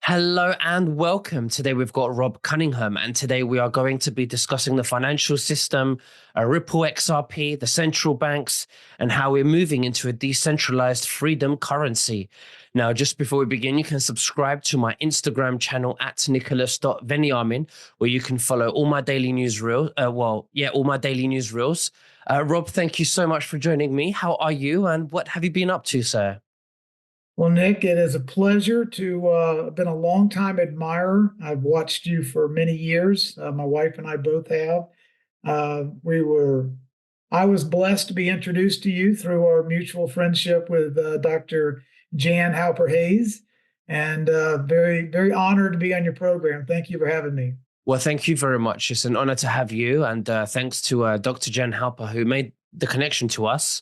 Hello and welcome. Today we've got Rob Cunningham, and today we are going to be discussing the financial system, Ripple XRP, the central banks, and how we're moving into a decentralized freedom currency. Now, just before we begin, you can subscribe to my Instagram channel at nicholas.veniamin, where you can follow all my daily news reels. All my daily news reels. Rob, thank you so much for joining me. How are you, and what have you been up to, sir? Well, Nick, it is a pleasure to been a longtime admirer. I've watched you for many years. My wife and I both have. Uh, we were, I was blessed to be introduced to you through our mutual friendship with Dr. Jan Halper Hayes, and very, very honored to be on your program. Thank you for having me. Well, thank you very much. It's an honor to have you, and thanks to Dr. Jen Halper who made the connection to us.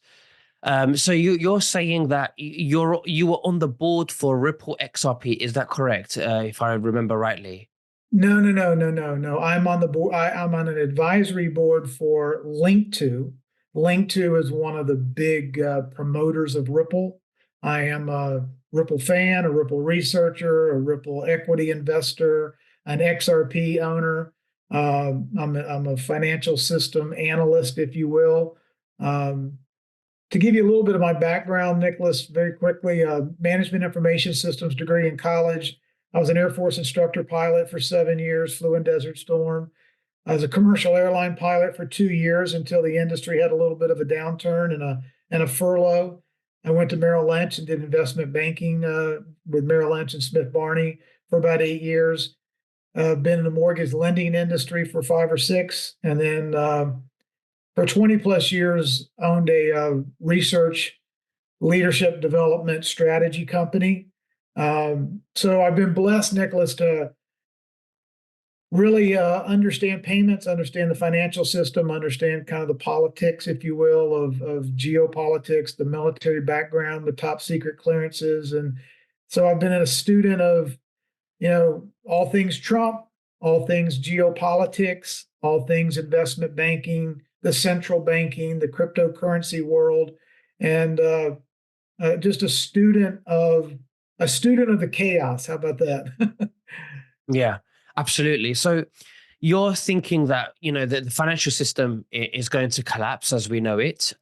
So you're saying that you were on the board for Ripple XRP, is that correct? If I remember rightly. No, no, no, no, no, no. I'm on the board. I'm on an advisory board for Link2. Link2 is one of the big promoters of Ripple. I am a Ripple fan, a Ripple researcher, a Ripple equity investor, an XRP owner. I'm a financial system analyst, if you will. Um, to give you a little bit of my background, Nicholas, very quickly, management information systems degree in college. I was an Air Force instructor pilot for 7 years, flew in Desert Storm. I was a commercial airline pilot for 2 years until the industry had a little bit of a downturn and a furlough. I went to Merrill Lynch and did investment banking with Merrill Lynch and Smith Barney for about 8 years. Been in the mortgage lending industry for five or six, and then for 20 plus years owned a research leadership development strategy company. So I've been blessed, Nicholas, to really understand payments, understand the financial system, understand kind of the politics, if you will, of geopolitics, the military background, the top secret clearances. And so I've been a student of, all things Trump, all things geopolitics, all things investment banking, the central banking, the cryptocurrency world, and just a student of the chaos. How about that? Yeah, absolutely. So you're thinking that the financial system is going to collapse as we know it.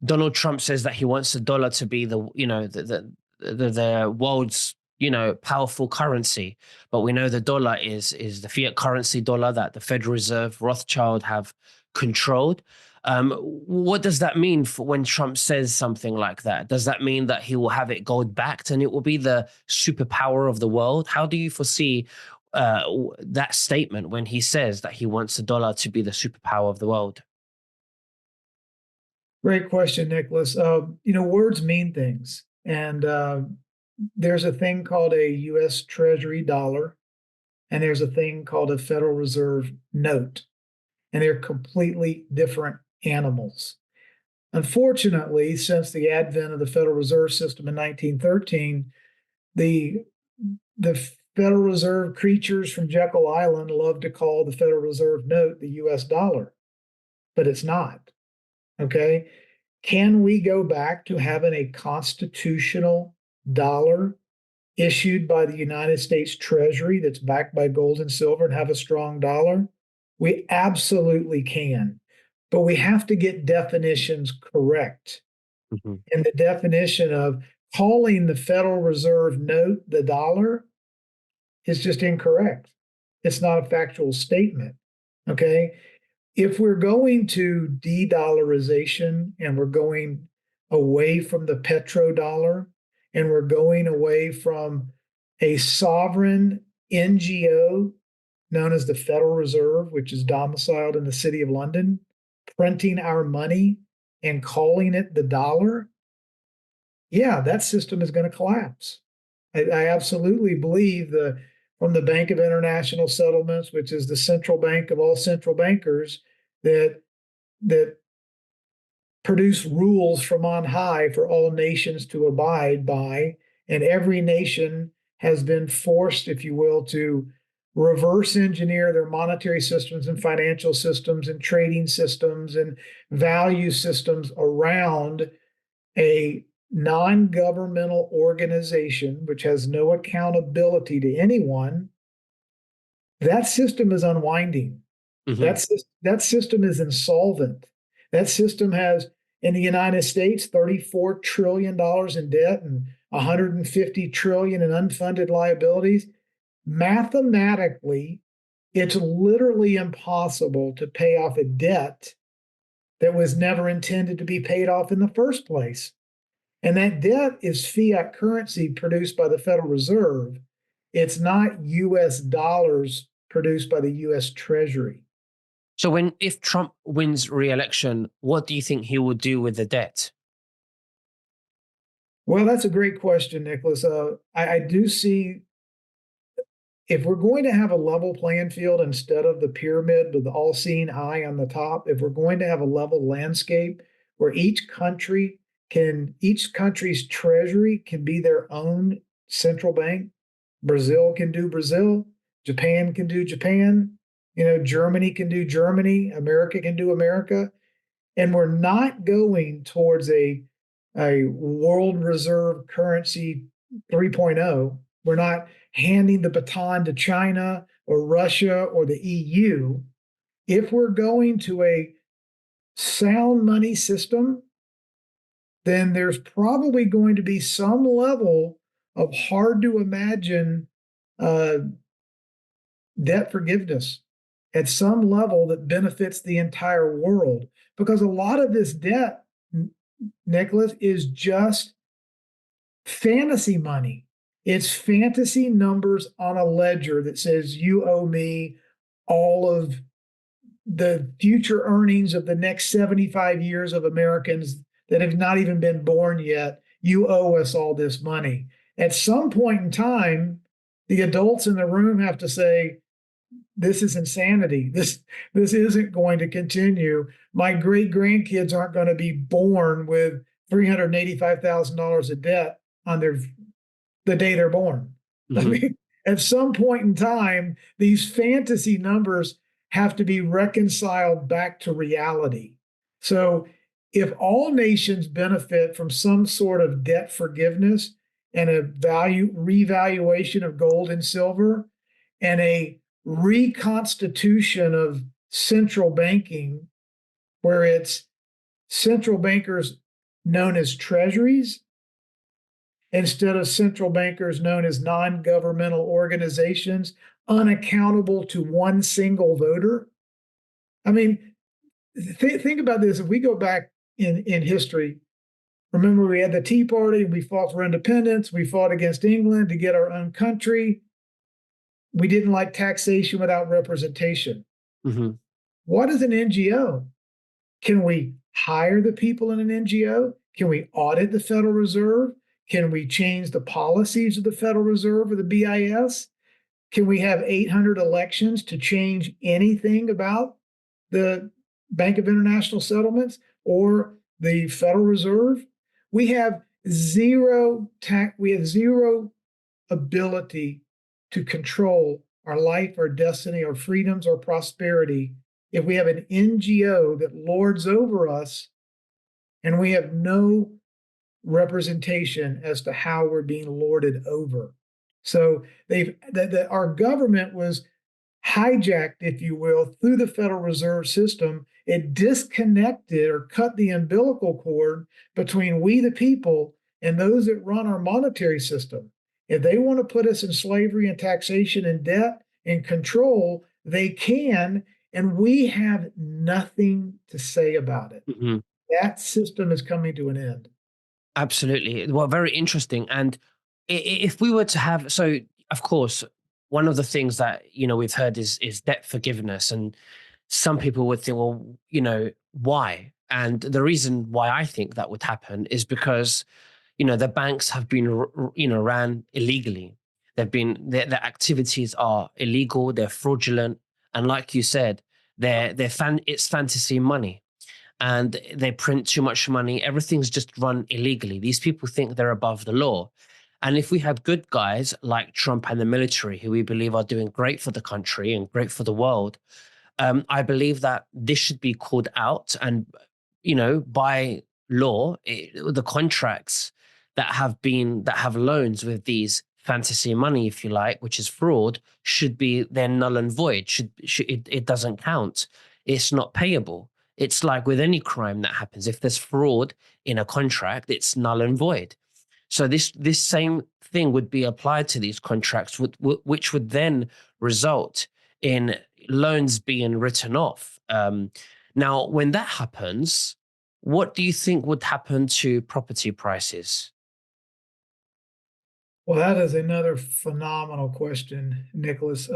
Donald Trump says that he wants the dollar to be the world's powerful currency, but we know the dollar is the fiat currency dollar that the Federal Reserve Rothschild have controlled. What does that mean for when Trump says something like that? Does that mean that he will have it gold backed and it will be the superpower of the world? How do you foresee that statement when he says that he wants the dollar to be the superpower of the world? Great question, Nicholas. Words mean things, and there's a thing called a U.S. Treasury dollar, and there's a thing called a Federal Reserve note, and they're completely different animals. Unfortunately, since the advent of the Federal Reserve System in 1913, the the Federal Reserve creatures from Jekyll Island love to call the Federal Reserve note the U.S. dollar, but it's not. Okay. Can we go back to having a constitutional dollar issued by the United States Treasury that's backed by gold and silver and have a strong dollar? We absolutely can. But we have to get definitions correct. Mhm. And the definition of calling the Federal Reserve note the dollar is just incorrect. It's not a factual statement. Okay. If we're going to de-dollarization and we're going away from the petrodollar and we're going away from a sovereign NGO known as the Federal Reserve, which is domiciled in the City of London, printing our money and calling it the dollar, yeah, that system is going to collapse. I absolutely believe from the Bank of International Settlements, which is the central bank of all central bankers, that produce rules from on high for all nations to abide by, and every nation has been forced, if you will, to reverse engineer their monetary systems and financial systems and trading systems and value systems around a non-governmental organization, which has no accountability to anyone, that system is unwinding. Hmm. That system is insolvent. That system has, in the United States, $34 trillion in debt and 150 trillion in unfunded liabilities. Mathematically, it's literally impossible to pay off a debt that was never intended to be paid off in the first place. And that debt is fiat currency produced by the Federal Reserve. It's not US dollars produced by the US Treasury. So if Trump wins re-election, what do you think he will do with the debt? Well, that's a great question, Nicholas. I do see, if we're going to have a level playing field instead of the pyramid with the all-seeing eye on the top, if we're going to have a level landscape where each country's treasury can be their own central bank. Brazil can do Brazil, Japan can do Japan, Germany can do Germany, America can do America, and we're not going towards a world reserve currency 3.0. We're not handing the baton to China or Russia or the EU. If we're going to a sound money system, then there's probably going to be some level of hard to imagine uh, debt forgiveness at some level that benefits the entire world. Because a lot of this debt, Nicholas, is just fantasy money. It's fantasy numbers on a ledger that says you owe me all of the future earnings of the next 75 years of Americans that have not even been born yet. You owe us all this money. At some point in time, the adults in the room have to say, this is insanity. This isn't going to continue. My great grandkids aren't going to be born with $385,000 of debt on the day they're born. I Hmm. mean, at some point in time, these fantasy numbers have to be reconciled back to reality. So, if all nations benefit from some sort of debt forgiveness and a value revaluation of gold and silver and a reconstitution of central banking, where it's central bankers known as treasuries instead of central bankers known as non-governmental organizations, unaccountable to one single voter. I mean, think about this. If we go back in history, remember we had the Tea Party, we fought for independence, we fought against England to get our own country. We didn't like taxation without representation. Hmm. What is an NGO? Can we hire the people in an NGO? Can we audit the Federal Reserve? Can we change the policies of the Federal Reserve or the BIS? Can we have 800 elections to change anything about the Bank of International Settlements or the Federal Reserve? We have zero ability to control our life, our destiny, our freedoms, our prosperity if we have an NGO that lords over us and we have no representation as to how we're being lorded over. So our government was hijacked, if you will, through the Federal Reserve System. It disconnected or cut the umbilical cord between we, the people, and those that run our monetary system. If they want to put us in slavery and taxation and debt and control, they can, and we have nothing to say about it. Hmm. That system is coming to an end. Absolutely. Well, very interesting. And if we were to have, so of course, one of the things that we've heard is debt forgiveness, and some people would think, well, why? And the reason why I think that would happen is because the banks have been ran illegally. Their activities are illegal. They're fraudulent, and like you said, it's fantasy money, and they print too much money. Everything's just run illegally. These people think they're above the law. And if we had good guys like Trump and the military, who we believe are doing great for the country and great for the world, I believe that this should be called out. And, by law, the contracts that have loans with these fantasy money, if you like, which is fraud, should be then null and void. It doesn't count. It's not payable. It's like with any crime that happens. If there's fraud in a contract, it's null and void. So this same thing would be applied to these contracts, which would then result in loans being written off. Now, when that happens, what do you think would happen to property prices? Well, that is another phenomenal question, Nicholas.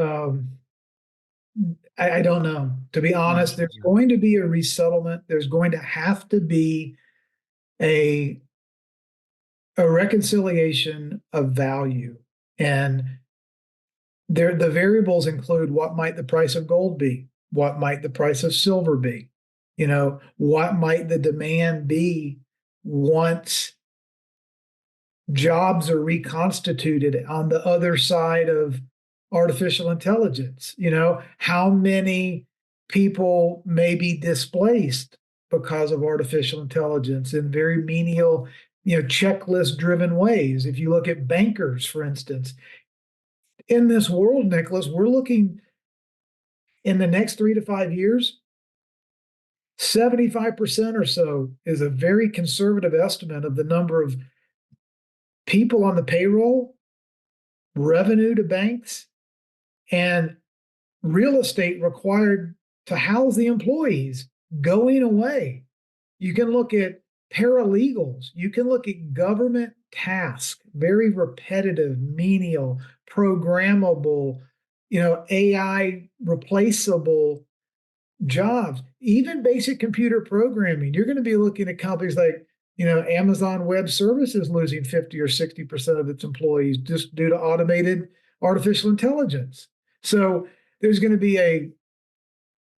I don't know. To be honest, there's Yeah. going to be a resettlement. There's going to have to be a a reconciliation of value. And there the variables include what might the price of gold be? What might the price of silver be? You know, what might the demand be once jobs are reconstituted on the other side of artificial intelligence? You know, how many people may be displaced because of artificial intelligence in very menial, checklist driven ways? If you look at bankers, for instance, in this world, Nicholas, we're looking in the next 3 to 5 years, 75% or so is a very conservative estimate of the number of people on the payroll, revenue to banks, and real estate required to house the employees going away. You can look at paralegals, you can look at government tasks, very repetitive, menial, programmable, AI replaceable jobs, even basic computer programming. You're going to be looking at companies like, Amazon Web Services losing 50 or 60% of its employees just due to automated artificial intelligence. So there's going to be a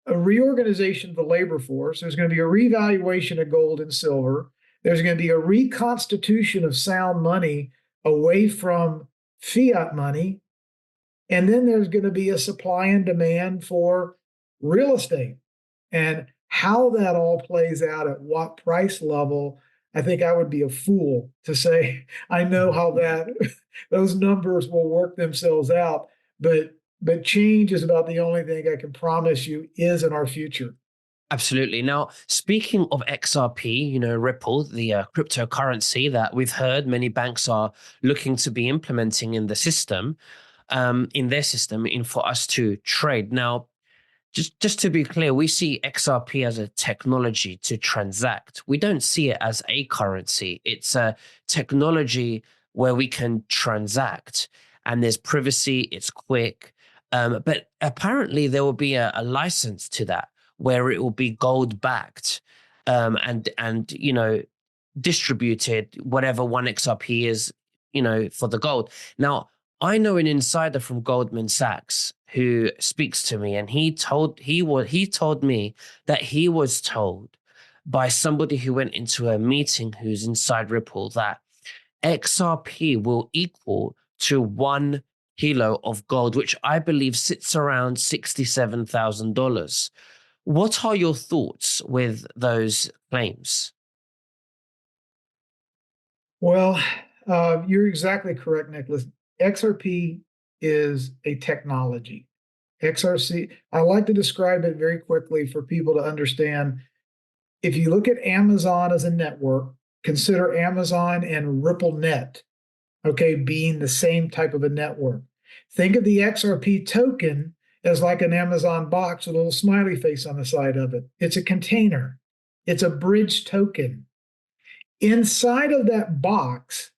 reorganization of the labor force. There's going to be a revaluation of gold and silver. There's going to be a reconstitution of sound money away from fiat money. And then there's going to be a supply and demand for real estate. And how that all plays out at what price level, I think I would be a fool to say I know how that those numbers will work themselves out. But change is about the only thing I can promise you is in our future. Absolutely. Now, speaking of XRP, Ripple, the cryptocurrency that we've heard many banks are looking to be implementing in the system, in their system, in for us to trade. Now, just to be clear, we see XRP as a technology to transact. We don't see it as a currency. It's a technology where we can transact, and there's privacy. It's quick, but apparently there will be a license to that where it will be gold backed, and distributed whatever one XRP is, for the gold. Now, I know an insider from Goldman Sachs who speaks to me, and he told me that he was told by somebody who went into a meeting who's inside Ripple that XRP will equal to 1 kilo of gold, which I believe sits around $67,000. What are your thoughts with those claims? Well, you're exactly correct, Nicholas. XRP is a technology. XRC, I like to describe it very quickly for people to understand. If you look at Amazon as a network, consider Amazon and RippleNet, okay, being the same type of a network. Think of the XRP token as like an Amazon box with a little smiley face on the side of it. It's a container, it's a bridge token. Inside of that box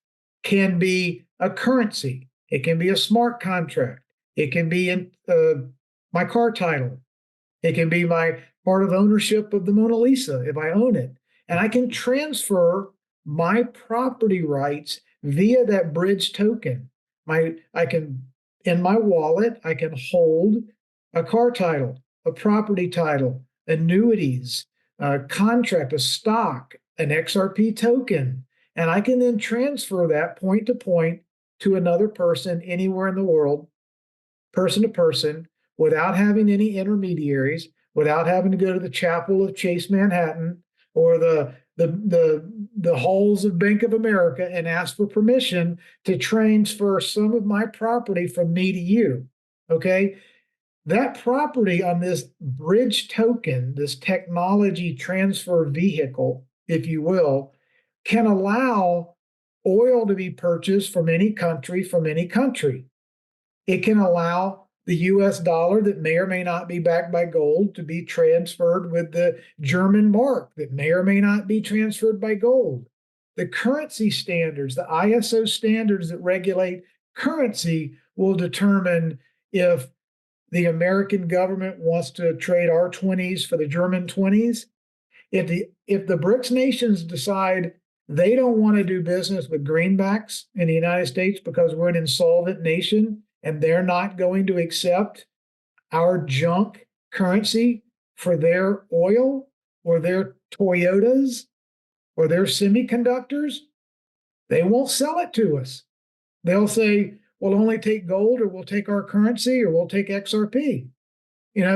can be a currency, it can be a smart contract, it can be my car title, it can be my part of ownership of the Mona Lisa if I own it. And I can transfer my property rights via that bridge token. I can, in my wallet, I can hold a car title, a property title, annuities, a contract, a stock, an XRP token. And I can then transfer that point to point to another person anywhere in the world, person to person, without having any intermediaries, without having to go to the chapel of Chase Manhattan or the halls of Bank of America and ask for permission to transfer some of my property from me to you. Okay. That property on this bridge token, this technology transfer vehicle, if you will, can allow oil to be purchased from any country, from any country. It can allow the US dollar that may or may not be backed by gold to be transferred with the German mark that may or may not be transferred by gold. The currency standards, the ISO standards that regulate currency will determine if the American government wants to trade our 20s for the German 20s. If the BRICS nations decide they don't want to do business with greenbacks in the United States because we're an insolvent nation and they're not going to accept our junk currency for their oil or their Toyotas or their semiconductors, they won't sell it to us. They'll say, we'll only take gold, or we'll take our currency, or we'll take XRP.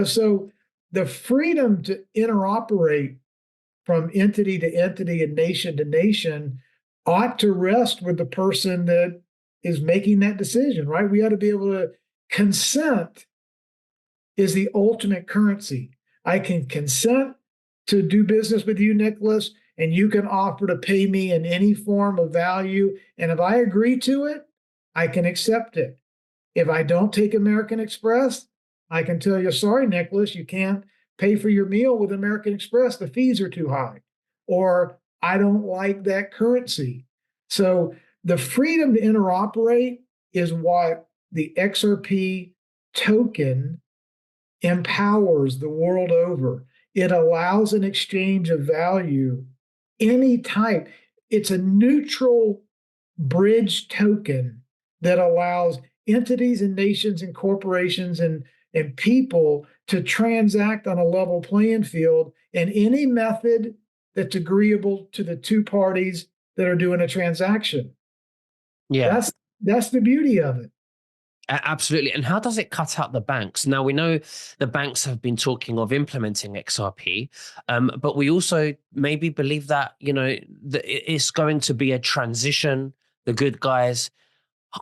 So the freedom to interoperate from entity to entity and nation to nation ought to rest with the person that is making that decision, right? We ought to be able to consent is the ultimate currency. I can consent to do business with you, Nicholas, and you can offer to pay me in any form of value. And if I agree to it, I can accept it. If I don't take American Express, I can tell you, sorry, Nicholas, you can't pay for your meal with American Express. The fees are too high. Or I don't like that currency. So the freedom to interoperate is what the XRP token empowers the world over. It allows an exchange of value, any type. It's a neutral bridge token that allows entities and nations and corporations and people to transact on a level playing field in any method that's agreeable to the two parties that are doing a transaction. Yeah. That's the beauty of it. Absolutely. And how does it cut out the banks? Now, we know the banks have been talking of implementing XRP, but we also maybe believe that, it's going to be a transition. The good guys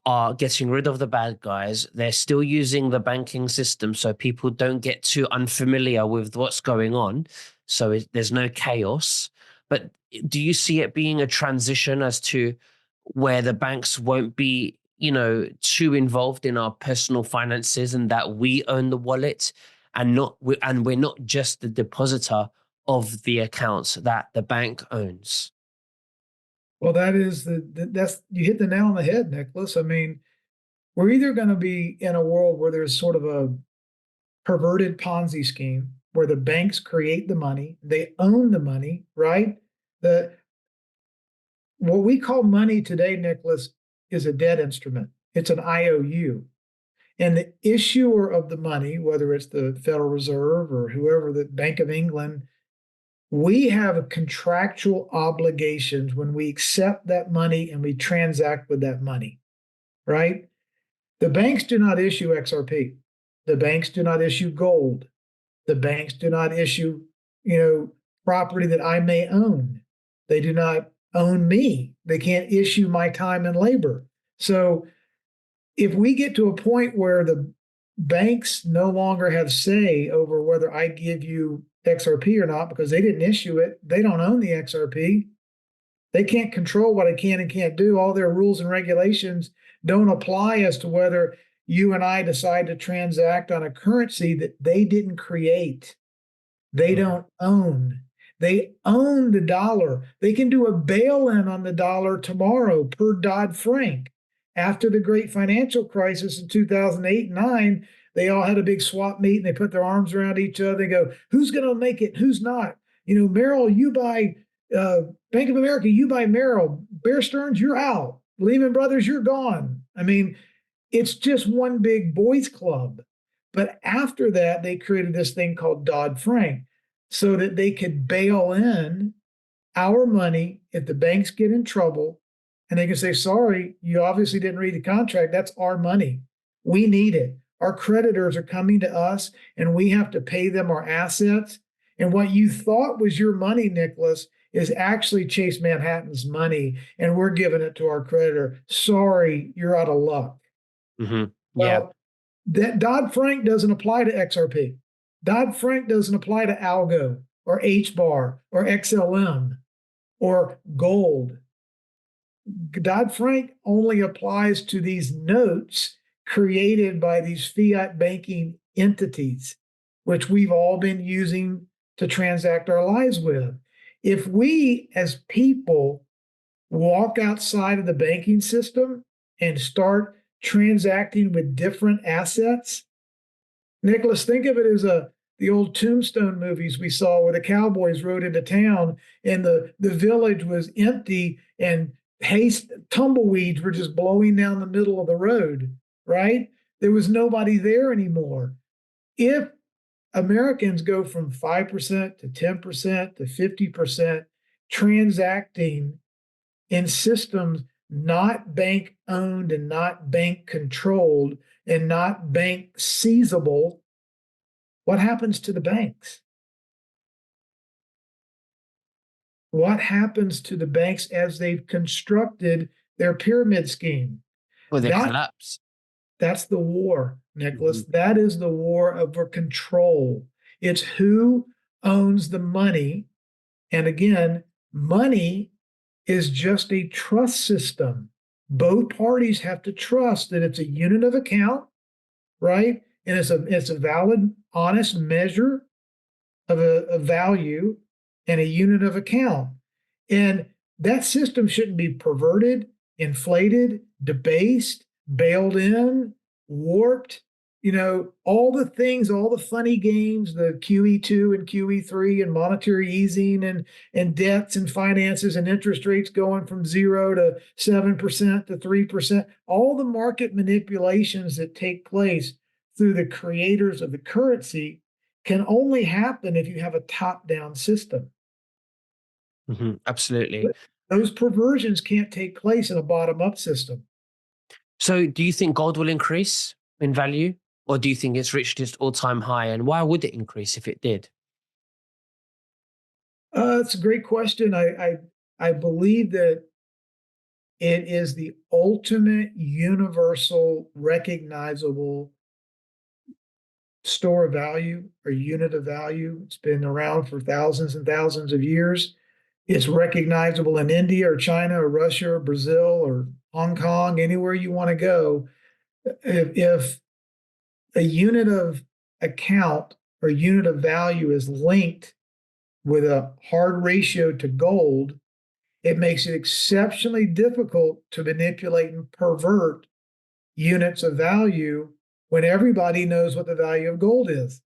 are getting rid of the bad guys. They're still using the banking system so people don't get too unfamiliar with what's going on. So there's no chaos. But do you see it being a transition as to where the banks won't be, too involved in our personal finances, and that we own the wallet and we're not just the depositor of the accounts that the bank owns? Well, that's you hit the nail on the head, Nicholas. I mean, we're either going to be in a world where there's sort of a perverted Ponzi scheme where the banks create the money, they own the money, right? The What we call money today, Nicholas, is a debt instrument. It's an IOU. And the issuer of the money, whether it's the Federal Reserve or whoever, the Bank of England, we have contractual obligations when we accept that money and we transact with that money, right? The banks do not issue XRP. The banks do not issue gold. The banks do not issue, property that I may own. They do not own me. They can't issue my time and labor. So if we get to a point where the banks no longer have say over whether I give you XRP or not because they didn't issue it, they don't own the XRP. They can't control what I can and can't do. All their rules and regulations don't apply as to whether you and I decide to transact on a currency that they didn't create. They don't own. They own the dollar. They can do a bail-in on the dollar tomorrow per Dodd-Frank. After the great financial crisis in 2008 and 9, they all had a big swap meet and they put their arms around each other. They go, who's going to make it? Who's not? Merrill, you buy Bank of America, you buy Merrill. Bear Stearns, you're out. Lehman Brothers, you're gone. I mean, it's just one big boys club. But after that, they created this thing called Dodd-Frank so that they could bail in our money if the banks get in trouble. And they can say, sorry, you obviously didn't read the contract. That's our money. We need it. Our creditors are coming to us and we have to pay them our assets. And what you thought was your money, Nicholas, is actually Chase Manhattan's money, and we're giving it to our creditor. Sorry, you're out of luck. Hmm. Yeah. Well, that Dodd-Frank doesn't apply to XRP. Dodd-Frank doesn't apply to Algo or HBAR or XLM or gold. Dodd-Frank only applies to these notes created by these fiat banking entities, which we've all been using to transact our lives with. If we as people walk outside of the banking system and start transacting with different assets, Nicholas, think of it as the old Tombstone movies we saw where the cowboys rode into town and the village was empty and haste tumbleweeds were just blowing down the middle of the road, right? There was nobody there anymore. If Americans go from 5% to 10% to 50% transacting in systems not bank owned and not bank controlled and not bank seizable, what happens to the banks? What happens to the banks as they've constructed their pyramid scheme? Well, they That collapse. that's the war, Hmm. Nicholas. That is the war over control. It's who owns the money. And again, money is just a trust system. Both parties have to trust that it's a unit of account, right? And it's a valid, honest measure of a value and a unit of account. And that system shouldn't be perverted, inflated, debased, bailed in, warped. All the things, all the funny games, the QE2 and QE3 and monetary easing and debts and finances and interest rates going from 0 to 7% to 3%, all the market manipulations that take place through the creators of the currency can only happen if you have a top-down system. Hmm. Absolutely. But those perversions can't take place in a bottom-up system. So, do you think gold will increase in value, or do you think it's reached its all-time high? And why would it increase if it did? It's a great question. I believe that it is the ultimate universal recognizable store of value or unit of value. It's been around for thousands and thousands of years. It's recognizable in India or China or Russia or Brazil or Hong Kong, anywhere you want to go. If a unit of account or unit of value is linked with a hard ratio to gold, it makes it exceptionally difficult to manipulate and pervert units of value when everybody knows what the value of gold is.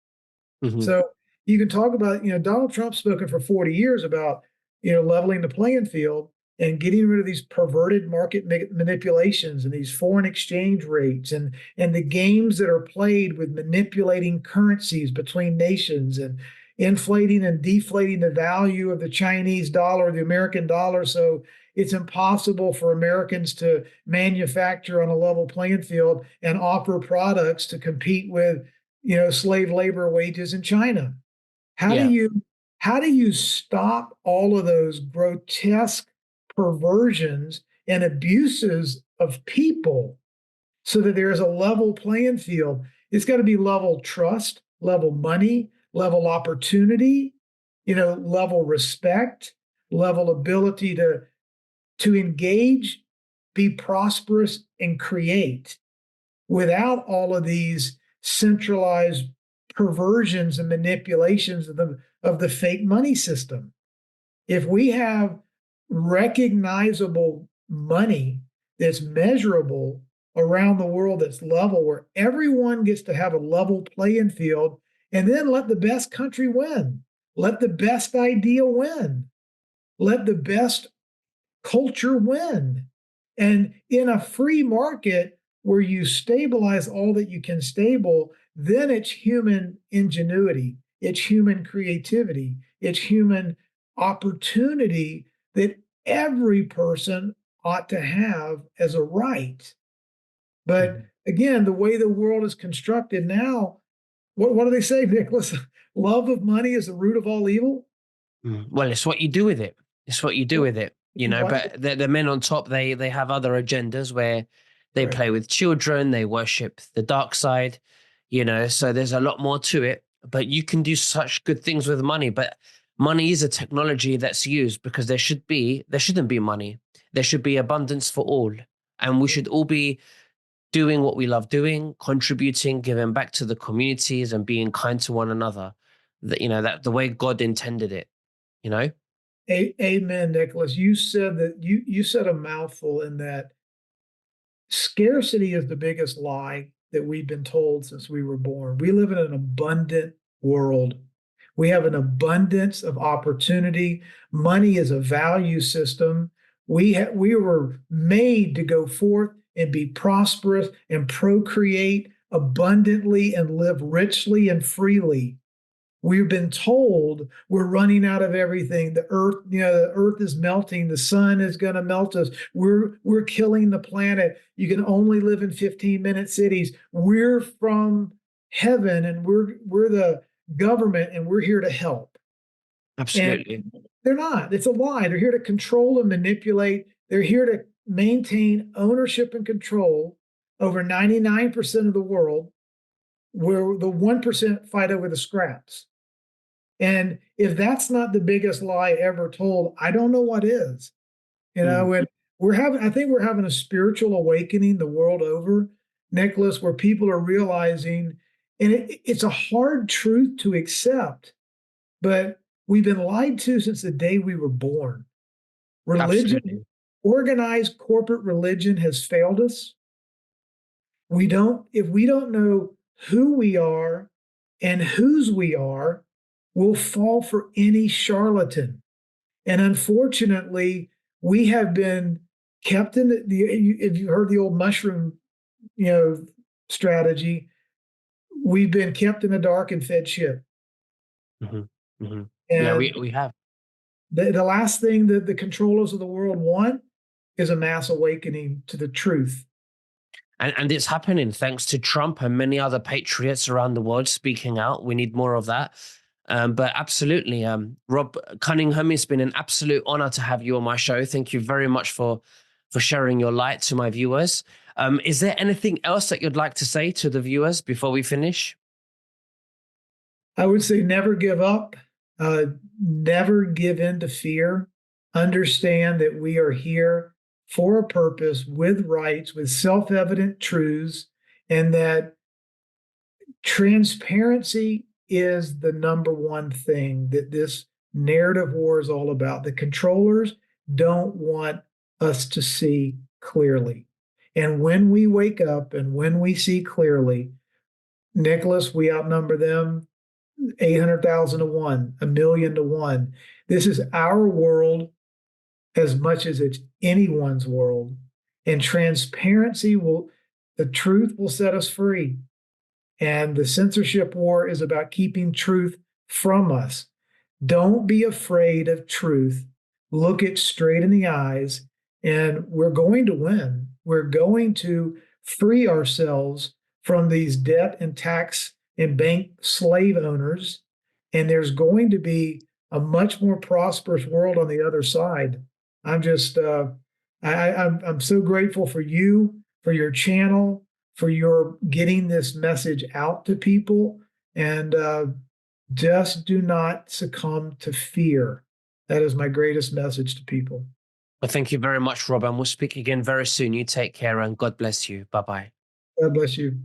Hmm. So you can talk about, Donald Trump's spoken for 40 years about, leveling the playing field and getting rid of these perverted market manipulations and these foreign exchange rates and the games that are played with manipulating currencies between nations and inflating and deflating the value of the Chinese dollar, the American dollar. So it's impossible for Americans to manufacture on a level playing field and offer products to compete with slave labor wages in China. How do Yeah. you how do you stop all of those grotesque perversions and abuses of people so that there is a level playing field? It's got to be level trust, level money, level opportunity, level respect, level ability to engage, be prosperous, and create without all of these centralized perversions and manipulations of the fake money system. If we have recognizable money that's measurable around the world, that's level, where everyone gets to have a level playing field, and then let the best country win, let the best idea win, let the best culture win. And in a free market where you stabilize all that you can stable, then it's human ingenuity, it's human creativity, it's human opportunity that every person ought to have as a right. But Mhm. again, the way the world is constructed now, what do they say, Nicholas? Love of money is the root of all evil. Well, it's what you do with it. It's what you do Well, with it, what? but the men on top, they have other agendas where they Right. play with children, they worship the dark side, so there's a lot more to it. But you can do such good things with money. But money is a technology that's used because there shouldn't be money. There should be abundance for all. And we should all be doing what we love doing, contributing, giving back to the communities and being kind to one another. That the way God intended it, you know? Amen, Nicholas. You said that you said a mouthful in that scarcity is the biggest lie that we've been told since we were born. We live in an abundant world. We have an abundance of opportunity. Money is a value system. We were made to go forth and be prosperous and procreate abundantly and live richly and freely. We've been told we're running out of everything. The earth is melting. The sun is going to melt us. We're killing the planet. You can only live in 15-minute cities. We're from heaven and we're the government and we're here to help. And Absolutely. they're not. It's a lie. They're here to control and manipulate. They're here to maintain ownership and control over 99% of the world, where the 1% fight over the scraps. And if that's not the biggest lie ever told, I don't know what is. Mm, And I think we're having a spiritual awakening the world over, Nicholas, where people are realizing, and it's a hard truth to accept, but we've been lied to since the day we were born. Religion, absolutely. organized corporate religion has failed us. If we don't know who we are and whose we are, we'll fall for any charlatan. And unfortunately, we have been kept in if you heard the old mushroom, you know, strategy, we've been kept in the dark and fed shit. Hmm. Hmm. Yeah, we, And we have. the last thing that the controllers of the world want is a mass awakening to the truth. And it's happening thanks to Trump and many other patriots around the world speaking out. We need more of that. But absolutely, Rob Cunningham, it's been an absolute honor to have you on my show. Thank you very much for sharing your light to my viewers. Is there anything else that you'd like to say to the viewers before we finish? I would say never give up, uh, never give in to fear. Understand that we are here for a purpose with rights, with self evident truths, and that transparency is the number one thing that this narrative war is all about. The controllers don't want us to see clearly. And when we wake up and when we see clearly, Nicholas, we outnumber them 800,000 to 1, a million to 1. This is our world as much as it's anyone's world. And the truth will set us free. And the censorship war is about keeping truth from us. Don't be afraid of truth. Look it straight in the eyes, and we're going to win. We're going to free ourselves from these debt and tax and bank slave owners. And there's going to be a much more prosperous world on the other side. I'm just, I'm so grateful for you, for your channel, for your getting this message out to people. And just do not succumb to fear. That is my greatest message to people. Well, thank you very much, Rob, and we'll speak again very soon. You take care and God bless you. Bye bye. God bless you.